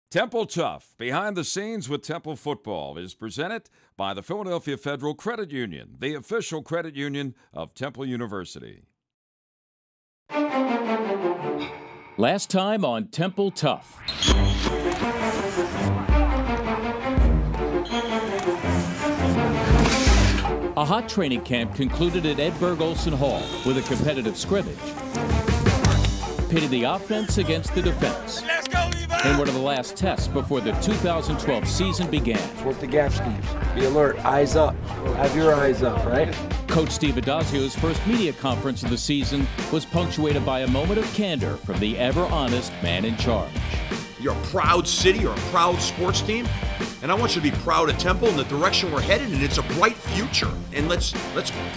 Temple TUFF, Behind the Scenes with Temple Football, is presented by the Philadelphia Federal Credit Union, the official credit union of Temple University. Last time on Temple TUFF. A hot training camp concluded at Edberg Olson Hall with a competitive scrimmage, pitting the offense against the defense. Let's go, Levi! In one of the last tests before the 2012 season began. Work the gap schemes. Be alert. Eyes up. Have your eyes up, right? Coach Steve Adazio's first media conference of the season was punctuated by a moment of candor from the ever-honest man in charge. You're a proud city, you're a proud sports team, and I want you to be proud of Temple and the direction we're headed, and it's a bright future. And let's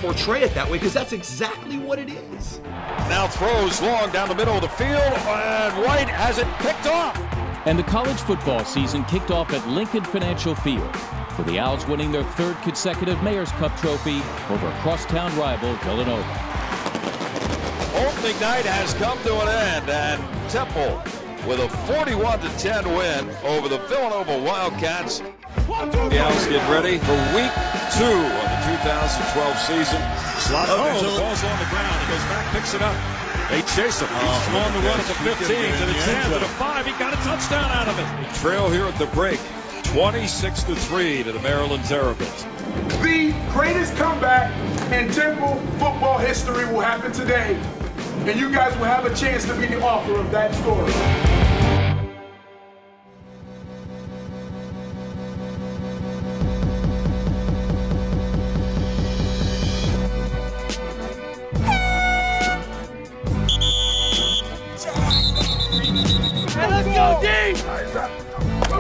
portray it that way, because that's exactly what it is. Now throws long down the middle of the field, and White has it picked off. And the college football season kicked off at Lincoln Financial Field, with the Owls winning their third consecutive Mayor's Cup trophy over crosstown rival Villanova. Opening night has come to an end, and Temple with a 41-10 win over the Villanova Wildcats. The Owls get ready for week 2 of the 2012 season. The ball's on the ground. He goes back, picks it up. They chase him. He's on the run at the 15, to the 10, to the 5. He got a touchdown out of it. Trail here at the break, 26-3 to the Maryland Terrapins. The greatest comeback in Temple football history will happen today, and you guys will have a chance to be the author of that story. Hey, let's go, D!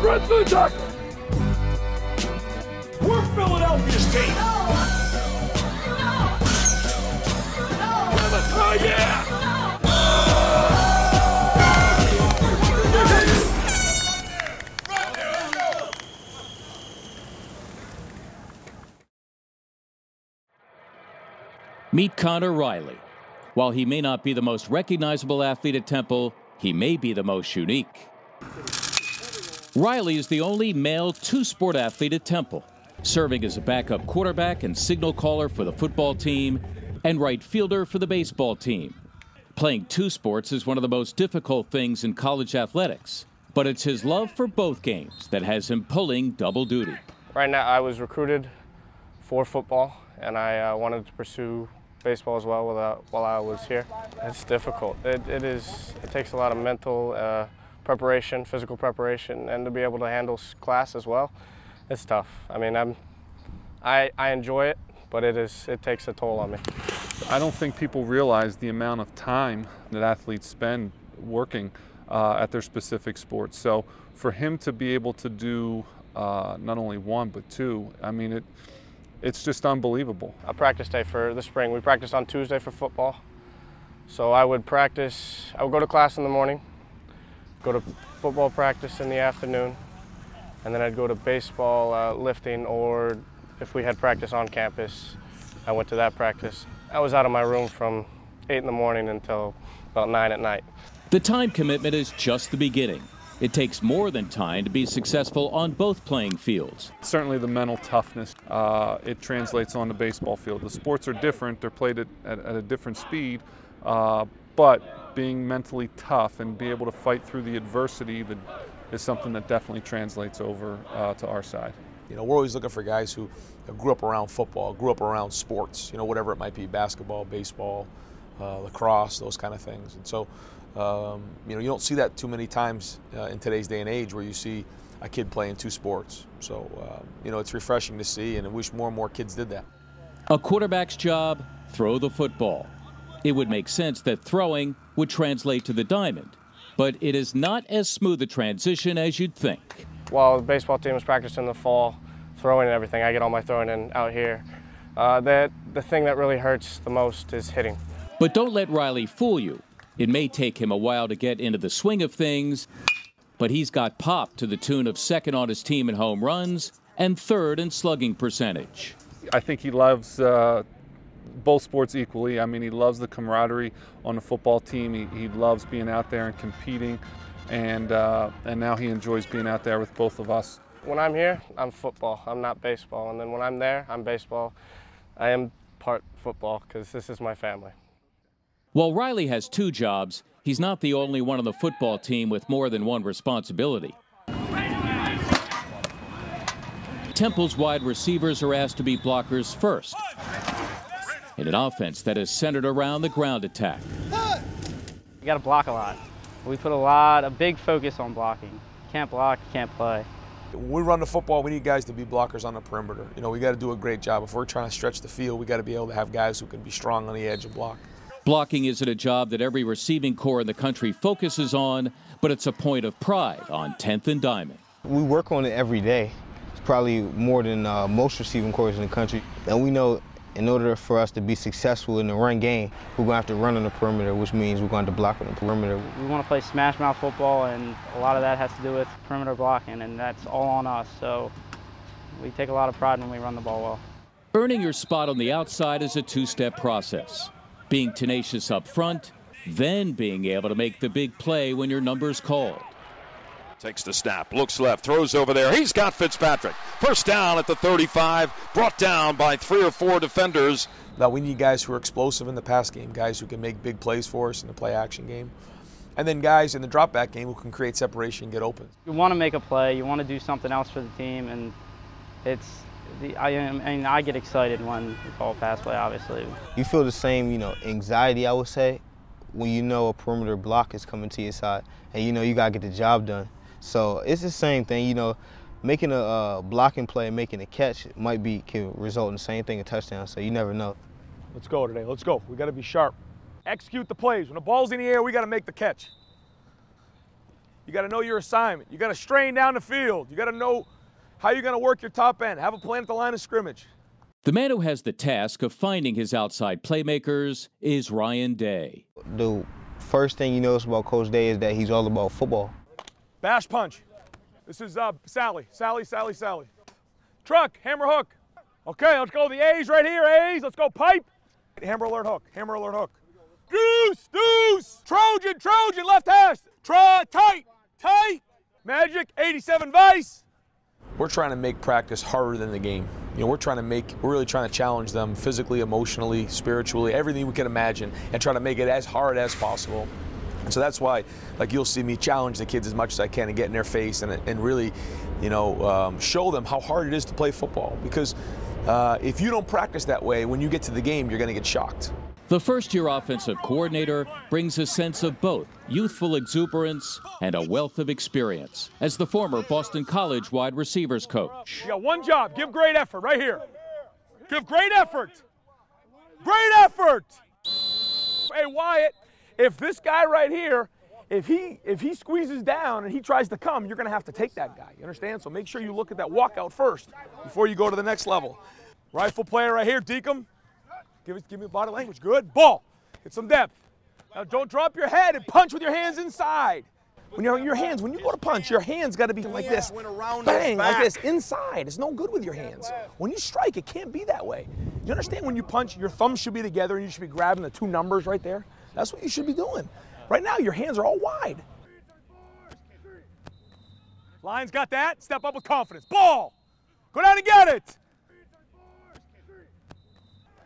Run through the tackle. We're Philadelphia's team. Oh, yeah! Meet Connor Reilly. While he may not be the most recognizable athlete at Temple, he may be the most unique. Reilly is the only male two-sport athlete at Temple, serving as a backup quarterback and signal caller for the football team and right fielder for the baseball team. Playing two sports is one of the most difficult things in college athletics, but it's his love for both games that has him pulling double duty. Right now I was recruited for football, and I wanted to pursue baseball as well while I was here. It's difficult. It takes a lot of mental preparation, physical preparation, and to be able to handle class as well. It's tough. I mean, I enjoy it, but it takes a toll on me. I don't think people realize the amount of time that athletes spend working at their specific sports. So for him to be able to do not only one but two, I mean, it's just unbelievable. A practice day for the spring. We practice on Tuesday for football. So I would go to class in the morning, go to football practice in the afternoon, and then I'd go to baseball, lifting, or if we had practice on campus, I went to that practice. I was out of my room from 8 in the morning until about 9 at night. The time commitment is just the beginning. It takes more than time to be successful on both playing fields. Certainly the mental toughness, it translates on the baseball field. The sports are different, they're played at a different speed, but being mentally tough and be able to fight through the adversity is something that definitely translates over to our side. You know, we're always looking for guys who grew up around football, grew up around sports, you know, whatever it might be, basketball, baseball, lacrosse, those kind of things. And so, you know, you don't see that too many times in today's day and age where you see a kid playing two sports. So, you know, it's refreshing to see, and I wish more and more kids did that. A quarterback's job, throw the football. It would make sense that throwing would translate to the diamond, but it is not as smooth a transition as you'd think. While the baseball team is practicing in the fall, throwing and everything, I get all my throwing in out here. The thing that really hurts the most is hitting. But don't let Reilly fool you. It may take him a while to get into the swing of things, but he's got pop to the tune of second on his team in home runs and third in slugging percentage. I think he loves both sports equally. I mean, he loves the camaraderie on the football team. He loves being out there and competing. and now he enjoys being out there with both of us. When I'm here, I'm football. I'm not baseball. And then when I'm there, I'm baseball. I am part football because this is my family. While Reilly has 2 jobs, he's not the only one on the football team with more than one responsibility. Temple's wide receivers are asked to be blockers first in an offense that is centered around the ground attack. You got to block a lot. We put a big focus on blocking. You can't block, you can't play. When we run the football, we need guys to be blockers on the perimeter. You know, we got to do a great job. If we're trying to stretch the field, we got to be able to have guys who can be strong on the edge and block. Blocking isn't a job that every receiving corps in the country focuses on, but it's a point of pride on 10th and Diamond. We work on it every day. It's probably more than most receiving corps in the country. And we know in order for us to be successful in the run game, we're going to have to run on the perimeter, which means we're going to block on the perimeter. We want to play smash mouth football, and a lot of that has to do with perimeter blocking, and that's all on us. So we take a lot of pride when we run the ball well. Earning your spot on the outside is a 2-step process. Being tenacious up front, then being able to make the big play when your number's called. Takes the snap, looks left, throws over there. He's got Fitzpatrick. First down at the 35, brought down by 3 or 4 defenders. Now we need guys who are explosive in the pass game, guys who can make big plays for us in the play action game. And then guys in the drop back game who can create separation and get open. You want to make a play, you want to do something else for the team, and I get excited when we call a pass play, obviously. You feel the same, anxiety, I would say, when you know a perimeter block is coming to your side and you got to get the job done. So it's the same thing, making a blocking play and making a catch can result in the same thing, a touchdown, so you never know. Let's go today, let's go. We got to be sharp. Execute the plays. When the ball's in the air, we got to make the catch. You got to know your assignment. You got to strain down the field. You got to know how you're going to work your top end. Have a plan at the line of scrimmage. The man who has the task of finding his outside playmakers is Ryan Day. The first thing you notice about Coach Day is that he's all about football. Bash punch. This is Sally. Truck, hammer hook. Okay, let's go. The A's right here, A's. Let's go pipe. Hammer alert hook. Deuce. Trojan, left hash. Tight. Magic, 87 vice. We're trying to make practice harder than the game. We're really trying to challenge them physically, emotionally, spiritually, everything we can imagine, and try to make it as hard as possible. And so that's why, you'll see me challenge the kids as much as I can and get in their face and really, show them how hard it is to play football. Because if you don't practice that way, when you get to the game, you're going to get shocked. The first-year offensive coordinator brings a sense of both youthful exuberance and a wealth of experience as the former Boston College wide receivers coach. You got one job. Give great effort right here. Give great effort. Hey, Wyatt. If this guy right here, if he squeezes down and he tries to come, you're going to have to take that guy. You understand? So make sure you look at that walkout first before you go to the next level. Rifle player right here, deke him. Give me body language. Good. Ball. Get some depth. Now don't drop your head and punch with your hands inside. When you go to punch, your hands got to be like this. Bang, like this, inside. It's no good with your hands. When you strike, it can't be that way. You understand when you punch, your thumbs should be together and you should be grabbing the 2 numbers right there? That's what you should be doing. Right now, your hands are all wide. Lions got that. Step up with confidence. Ball. Go down and get it.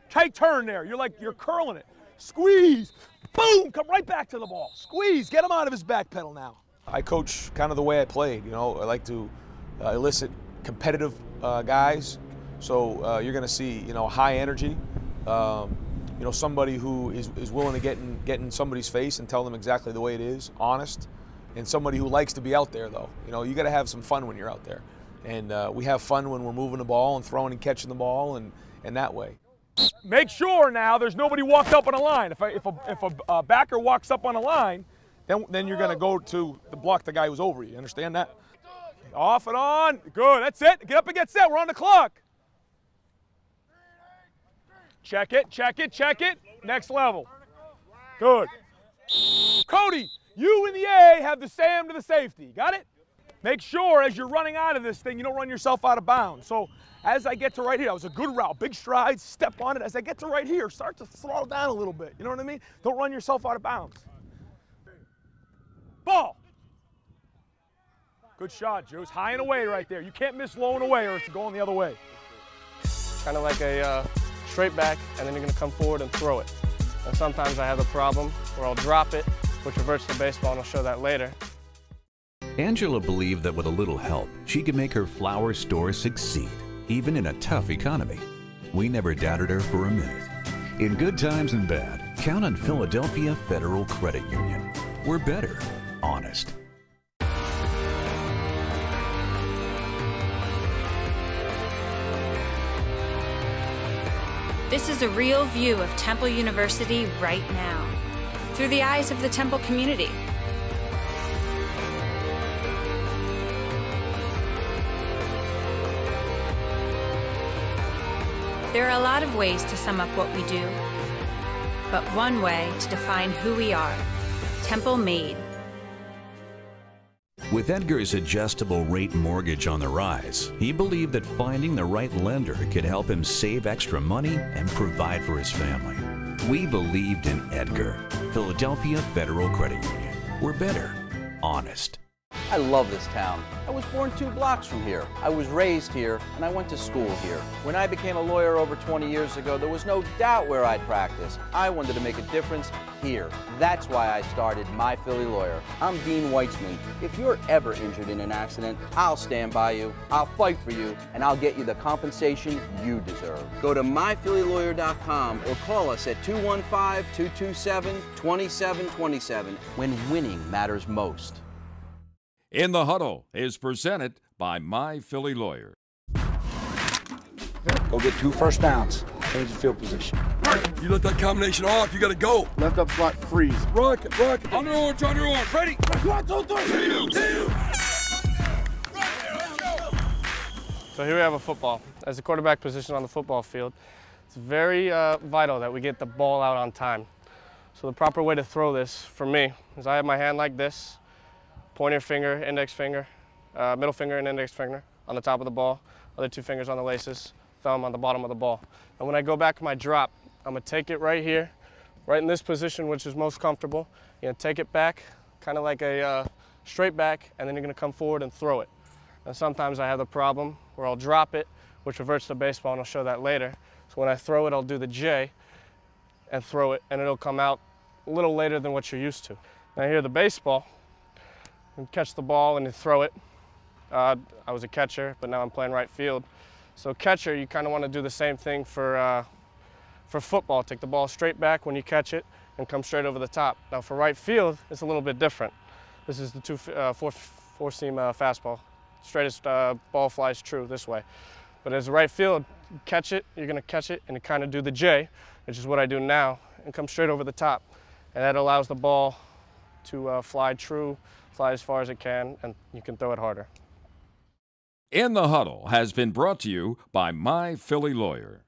Tight turn there. You're curling it. Squeeze. Boom. Come right back to the ball. Squeeze. Get him out of his back pedal now. I coach kind of the way I played. I like to elicit competitive guys. So you're going to see, high energy. Somebody who is willing to get in somebody's face and tell them exactly the way it is, honest, and somebody who likes to be out there, though. You got to have some fun when you're out there. And we have fun when we're moving the ball and throwing and catching the ball and that way. Make sure now there's nobody walked up on a line. If a backer walks up on a line, then you're going to go to block the guy who's over you. You understand that? Off and on. Good. That's it. Get up and get set. We're on the clock. Check it. Next level. Good. Cody, you and the A have the Sam to the safety. Got it? Make sure as you're running out of this thing, you don't run yourself out of bounds. So as I get to right here, that was a good route. Big strides, step on it. As I get to right here, start to throttle down a little bit. You know what I mean? Don't run yourself out of bounds. Ball. Good shot, Juice. High and away right there. You can't miss low and away or it's going the other way. Kind of like a straight back, and then you're going to come forward and throw it. And sometimes I have a problem where I'll drop it, which reverts to baseball, and I'll show that later. Angela believed that with a little help, she could make her flower store succeed, even in a tough economy. We never doubted her for a minute. In good times and bad, count on Philadelphia Federal Credit Union. We're better, honest. This is a real view of Temple University right now, through the eyes of the Temple community. There are a lot of ways to sum up what we do, but one way to define who we are: Temple Made. With Edgar's adjustable rate mortgage on the rise, he believed that finding the right lender could help him save extra money and provide for his family. We believed in Edgar. Philadelphia Federal Credit Union. We're better, honest. I love this town. I was born 2 blocks from here. I was raised here, and I went to school here. When I became a lawyer over 20 years ago, there was no doubt where I'd practice. I wanted to make a difference here. That's why I started My Philly Lawyer. I'm Dean Weitzman. If you're ever injured in an accident, I'll stand by you, I'll fight for you, and I'll get you the compensation you deserve. Go to myphillylawyer.com or call us at 215-227-2727 when winning matters most. In the Huddle is presented by My Philly Lawyer. Go get 2 first downs. Change the field position. You let that combination off, you gotta go. Left up slot, freeze. Rock, under orange, ready? 1, 2, 3. So here we have a football. As a quarterback position on the football field, it's very vital that we get the ball out on time. So the proper way to throw this, for me, is I have my hand like this, pointer finger, index finger, middle finger and index finger on the top of the ball, other 2 fingers on the laces, thumb on the bottom of the ball. And when I go back to my drop, I'm gonna take it right here, right in this position, which is most comfortable. You're gonna take it back, kind of like a straight back, and then you're gonna come forward and throw it. And sometimes I have the problem where I'll drop it, which reverts to baseball, and I'll show that later. So when I throw it, I'll do the J and throw it, and it'll come out a little later than what you're used to. Now here, the baseball, you catch the ball and you throw it. I was a catcher, but now I'm playing right field. So catcher, you kind of want to do the same thing for football. Take the ball straight back when you catch it and come straight over the top. Now for right field, it's a little bit different. This is the four-seam fastball. Straightest ball flies true this way. But as a right field, you catch it, you're going to catch it, and you kind of do the J, which is what I do now, and come straight over the top. And that allows the ball to fly true, fly as far as it can, and you can throw it harder. In the Huddle has been brought to you by My Philly Lawyer.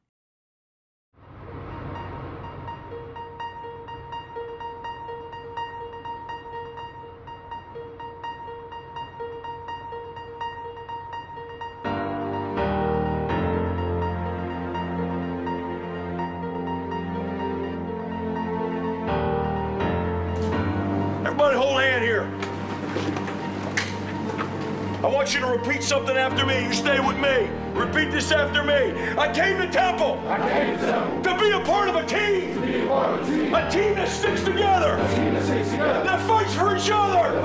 Everybody hold hand here. I want you to repeat something after me. You stay with me. Repeat this after me. I came to Temple. To be a part of a team. A team that sticks together. That fights for each other.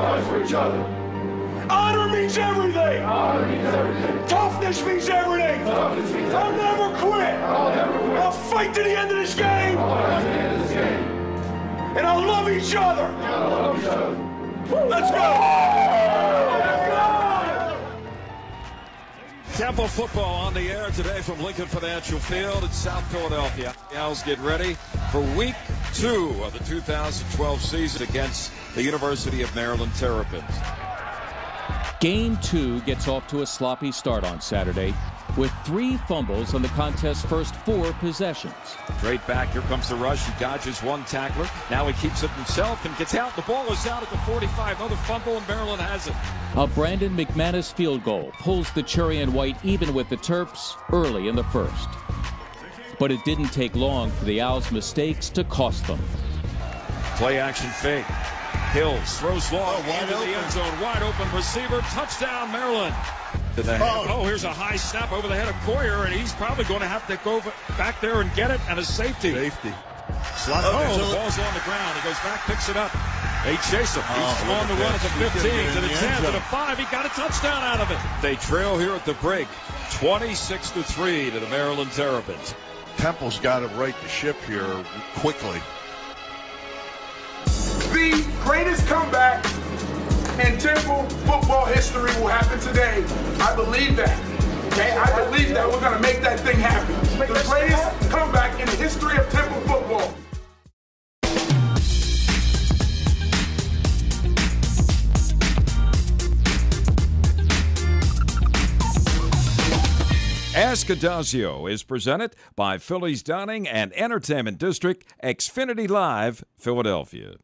Honor means everything. Toughness means everything. I'll never quit. I'll fight to the end of this game. And I'll love each other. Let's go. Temple football on the air today from Lincoln Financial Field in South Philadelphia. The Owls get ready for week 2 of the 2012 season against the University of Maryland Terrapins. Game 2 gets off to a sloppy start on Saturday with 3 fumbles on the contest's first 4 possessions. Straight back, here comes the rush. He dodges 1 tackler. Now he keeps it himself and gets out. The ball is out at the 45. Another fumble, and Maryland has it. A Brandon McManus field goal pulls the Cherry and White even with the Terps early in the first. But it didn't take long for the Owls' mistakes to cost them. Play action fake. Hills throws long into the end zone. Wide open receiver. Touchdown, Maryland. Oh, here's a high snap over the head of Coyer, and he's probably going to have to go back there and get it, and a safety. Slot. Oh, the ball's on the ground. He goes back, picks it up. They chase him. He's on the run at the 15, to the 10, to the 5. He got a touchdown out of it. They trail here at the break, 26-3 to the Maryland Terrapins. Temple's got to right the ship here quickly. The greatest comeback in Temple football history will happen today. I believe that. Okay, I believe that we're going to make that thing happen. The greatest comeback in the history of Temple football. Ask Adazio is presented by Phillies Dining and Entertainment District, Xfinity Live, Philadelphia.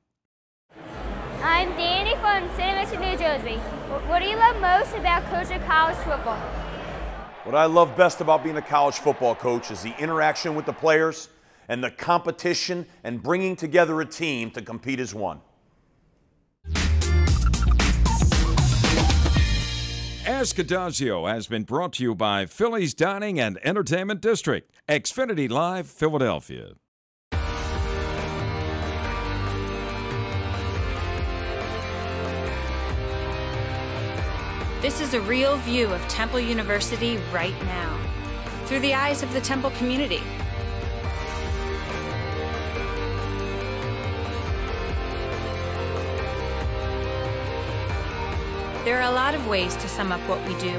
I'm Danny from St. Louis, New Jersey. What do you love most about coaching college football? What I love best about being a college football coach is the interaction with the players and the competition and bringing together a team to compete as one. Ask Adazio has been brought to you by Phillies Dining and Entertainment District, Xfinity Live, Philadelphia. This is a real view of Temple University right now, through the eyes of the Temple community. There are a lot of ways to sum up what we do,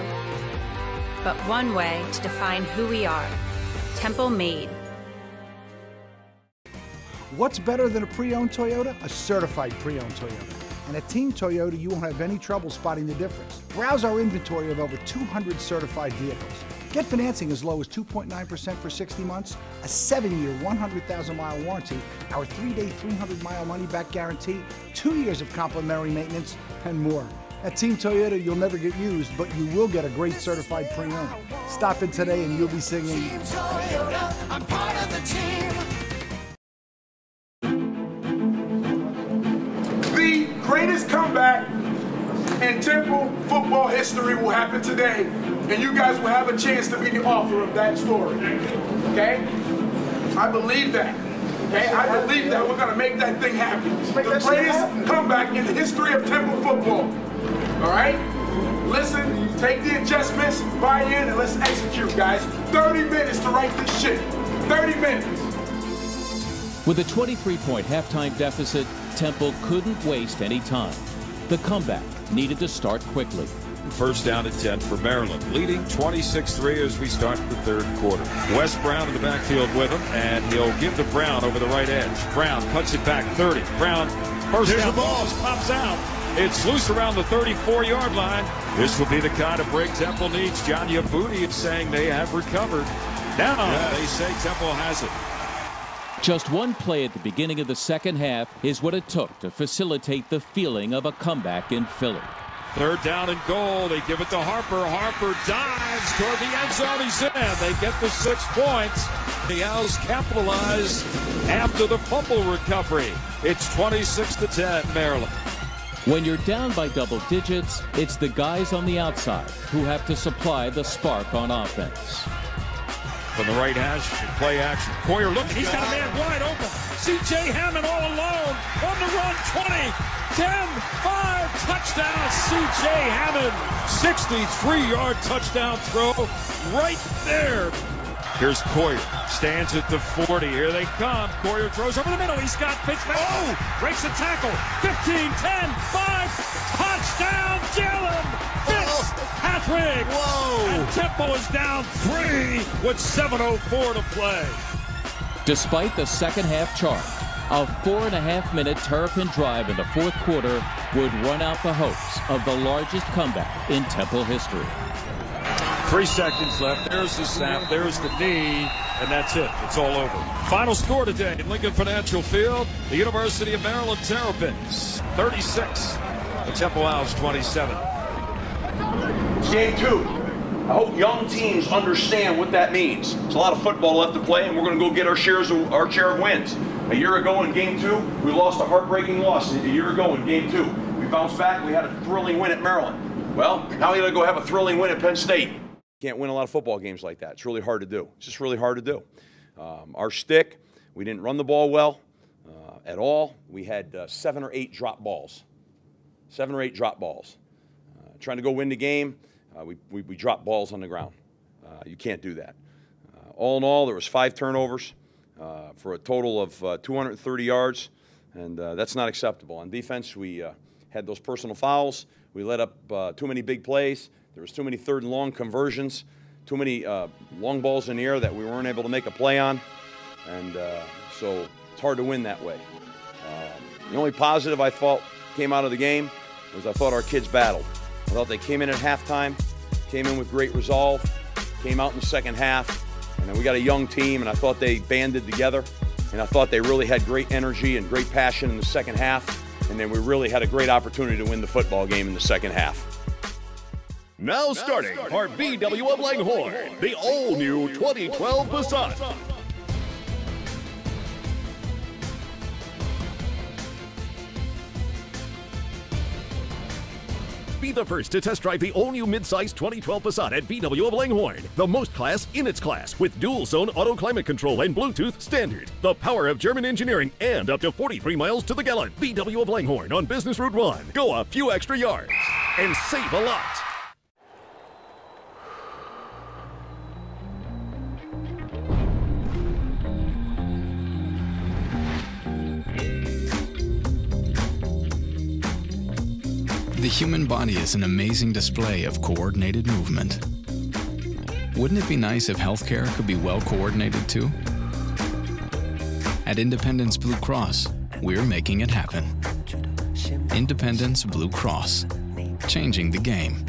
but one way to define who we are, Temple Made. What's better than a pre-owned Toyota? A certified pre-owned Toyota. And at Team Toyota, you won't have any trouble spotting the difference. Browse our inventory of over 200 certified vehicles. Get financing as low as 2.9% for 60 months, a 7-year, 100,000-mile warranty, our 3-day, 300-mile money-back guarantee, 2 years of complimentary maintenance, and more. At Team Toyota, you'll never get used, but you will get a great certified pre-owned. Stop in today and you'll be singing, Team Toyota, I'm part of the team. The greatest comeback in Temple football history will happen today, and you guys will have a chance to be the author of that story. Okay? I believe that. Okay? I believe that we're going to make that thing happen. The greatest comeback in the history of Temple football. All right? Listen, take the adjustments, buy in, and let's execute, guys. 30 minutes to write this shit. 30 minutes. With a 23-point halftime deficit, Temple couldn't waste any time. The comeback needed to start quickly. First down and 10 for Maryland, leading 26-3 as we start the third quarter. Wes Brown in the backfield with him, and he'll give to Brown over the right edge. Brown cuts it back 30. Brown, first down, the ball pops out. It's loose around the 34-yard line. This will be the kind of break Temple needs. John Yabuti is saying they have recovered. Now they say Temple has it. Just one play at the beginning of the second half is what it took to facilitate the feeling of a comeback in Philly. Third down and goal. They give it to Harper. Harper dives toward the end zone. He's in. They get the 6 points. The Owls capitalize after the fumble recovery. It's 26-10, Maryland. When you're down by double digits, it's the guys on the outside who have to supply the spark on offense. From the right hash, play action. Coyer looking. He's got a man wide open. C.J. Hammond all alone. On the run, 20, 10, 5, touchdown. C.J. Hammond, 63-yard touchdown throw right there. Here's Coyer. Stands at the 40. Here they come. Coyer throws over the middle. He's got pitch back. Oh! Breaks a tackle. 15, 10, 5. Touchdown, Jalen Fitzpatrick. Whoa! And Temple is down 3 with 7:04 to play. Despite the second half charge, a 4.5-minute Terrapin drive in the fourth quarter would run out the hopes of the largest comeback in Temple history. 3 seconds left. There's the snap. There's the knee. And that's it. It's all over. Final score today in Lincoln Financial Field. The University of Maryland Terrapins 36. The Temple Owls 27. Game 2. I hope young teams understand what that means. There's a lot of football left to play, and we're going to go get our share of wins. A year ago in game 2, we lost a heartbreaking loss. A year ago in game 2, we bounced back. We had a thrilling win at Maryland. Well, now we got to go have a thrilling win at Penn State. Can't win a lot of football games like that. It's really hard to do. It's just really hard to do. Our stick, we didn't run the ball well at all. We had 7 or 8 drop balls. 7 or 8 drop balls. Trying to go win the game, we dropped balls on the ground. You can't do that. All in all, there was 5 turnovers for a total of 230 yards, and that's not acceptable. On defense, we had those personal fouls. We let up too many big plays. There was too many 3rd and long conversions, too many long balls in the air that we weren't able to make a play on, and so it's hard to win that way. The only positive I thought came out of the game was I thought our kids battled. I thought they came in at halftime, came in with great resolve, came out in the second half, and then we got a young team, and I thought they banded together, and I thought they really had great energy and great passion in the second half, and then we really had a great opportunity to win the football game in the second half. Now starting for VW of Langhorne, the all-new 2012 Passat. Be the first to test drive the all-new mid-size 2012 Passat at VW of Langhorne. The most class in its class with dual-zone auto climate control and Bluetooth standard. The power of German engineering and up to 43 miles to the gallon. VW of Langhorne on Business Route 1. Go a few extra yards and save a lot. The human body is an amazing display of coordinated movement. Wouldn't it be nice if healthcare could be well coordinated too? At Independence Blue Cross, we're making it happen. Independence Blue Cross, changing the game.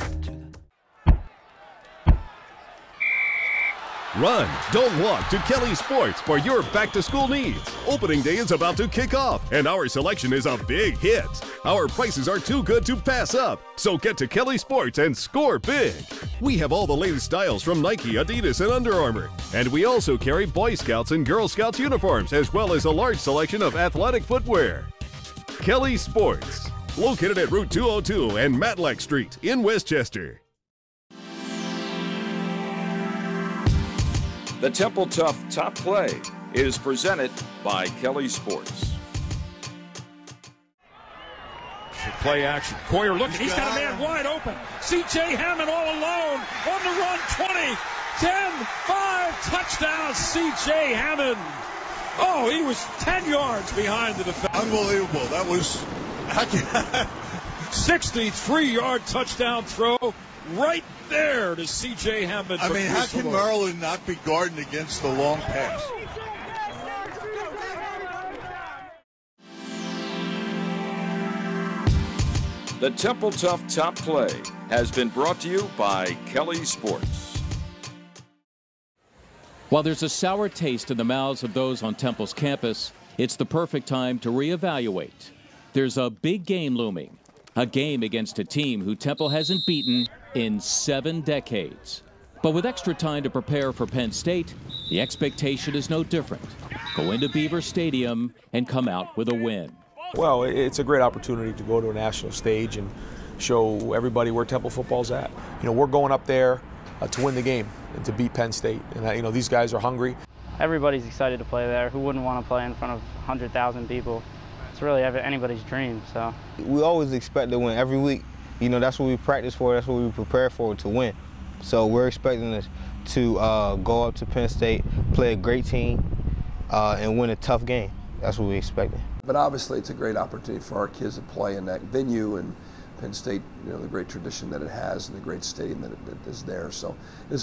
Run, don't walk to Kelly Sports for your back-to-school needs. Opening day is about to kick off, and our selection is a big hit. Our prices are too good to pass up, so get to Kelly Sports and score big. We have all the latest styles from Nike, Adidas, and Under Armour. And we also carry Boy Scouts and Girl Scouts uniforms, as well as a large selection of athletic footwear. Kelly Sports, located at Route 202 and Matlack Street in Westchester. The Temple TUFF Top Play is presented by Kelly Sports. Play action. Coyer looking. He's got a man wide open. C.J. Hammond all alone. On the run. 20, 10, 5. Touchdown, C.J. Hammond. Oh, he was 10 yards behind the defense. Unbelievable. That was 63-yard touchdown throw right there to C.J. Hammond. I mean, how can Maryland not be guarding against the long pass? The Temple TUFF Top Play has been brought to you by Kelly Sports. While there's a sour taste in the mouths of those on Temple's campus, it's the perfect time to reevaluate. There's a big game looming, a game against a team who Temple hasn't beaten in 7 decades. But with extra time to prepare for Penn State, the expectation is no different. Go into Beaver Stadium and come out with a win. Well, it's a great opportunity to go to a national stage and show everybody where Temple football's at. You know, we're going up there to win the game and to beat Penn State. And, you know, these guys are hungry. Everybody's excited to play there. Who wouldn't want to play in front of 100,000 people? It's really anybody's dream, so. We always expect to win every week. You know, that's what we practice for, that's what we prepare for, to win. So we're expecting to go up to Penn State, play a great team, and win a tough game. That's what we're expecting. But obviously it's a great opportunity for our kids to play in that venue, and Penn State, you know, the great tradition that it has and the great stadium that is there. So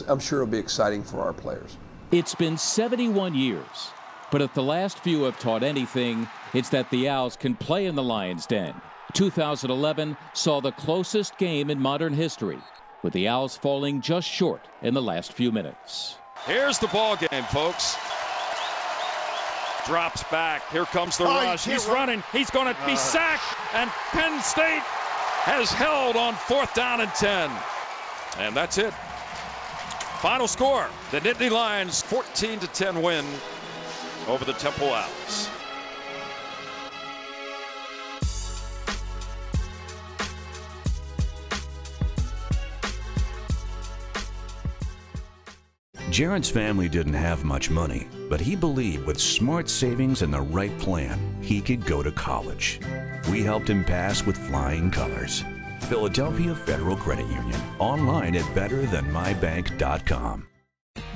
I'm sure it'll be exciting for our players. It's been 71 years, but if the last few have taught anything, it's that the Owls can play in the Lions' Den. 2011 saw the closest game in modern history, with the Owls falling just short in the last few minutes. Here's the ball game, folks. Drops back. Here comes the rush. He's running. He's going to be sacked. And Penn State has held on 4th down and 10. And that's it. Final score. The Nittany Lions 14-10 win over the Temple Owls. Jared's family didn't have much money, but he believed with smart savings and the right plan, he could go to college. We helped him pass with flying colors. Philadelphia Federal Credit Union. Online at betterthanmybank.com.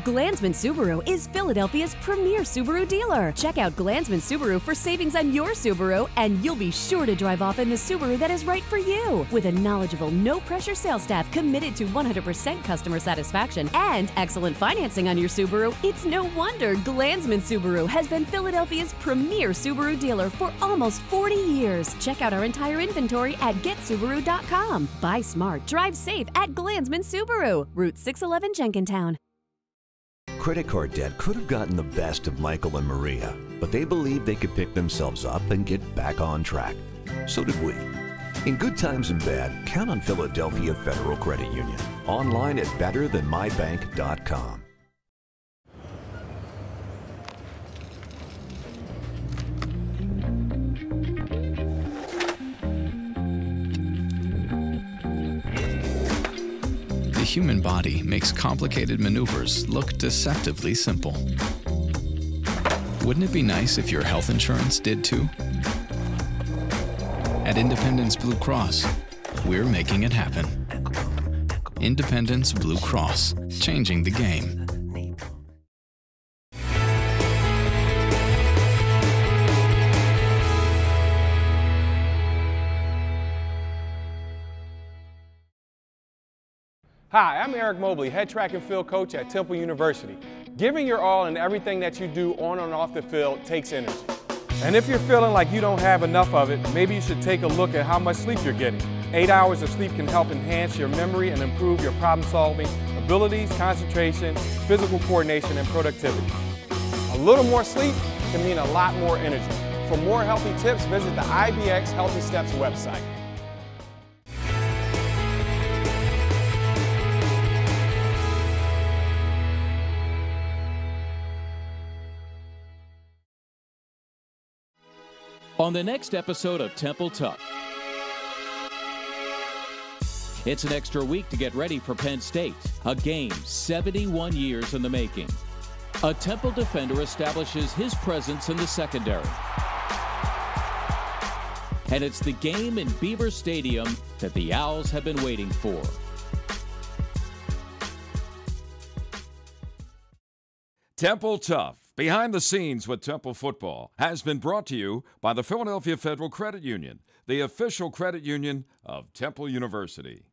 Glansman Subaru is Philadelphia's premier Subaru dealer. Check out Glansman Subaru for savings on your Subaru, and you'll be sure to drive off in the Subaru that is right for you. With a knowledgeable, no-pressure sales staff committed to 100% customer satisfaction and excellent financing on your Subaru, it's no wonder Glansman Subaru has been Philadelphia's premier Subaru dealer for almost 40 years. Check out our entire inventory at getsubaru.com. Buy smart, drive safe at Glansman Subaru, Route 611 Jenkintown. Credit card debt could have gotten the best of Michael and Maria, but they believed they could pick themselves up and get back on track. So did we. In good times and bad, count on Philadelphia Federal Credit Union. Online at betterthanmybank.com. The human body makes complicated maneuvers look deceptively simple. Wouldn't it be nice if your health insurance did too? At Independence Blue Cross, we're making it happen. Independence Blue Cross, changing the game. Hi, I'm Eric Mobley, head track and field coach at Temple University. Giving your all in everything that you do on and off the field takes energy. And if you're feeling like you don't have enough of it, maybe you should take a look at how much sleep you're getting. 8 hours of sleep can help enhance your memory and improve your problem-solving abilities, concentration, physical coordination, and productivity. A little more sleep can mean a lot more energy. For more healthy tips, visit the IBX Healthy Steps website. On the next episode of Temple TUFF, it's an extra week to get ready for Penn State, a game 71 years in the making. A Temple defender establishes his presence in the secondary. And it's the game in Beaver Stadium that the Owls have been waiting for. Temple TUFF, behind the scenes with Temple football, has been brought to you by the Philadelphia Federal Credit Union, the official credit union of Temple University.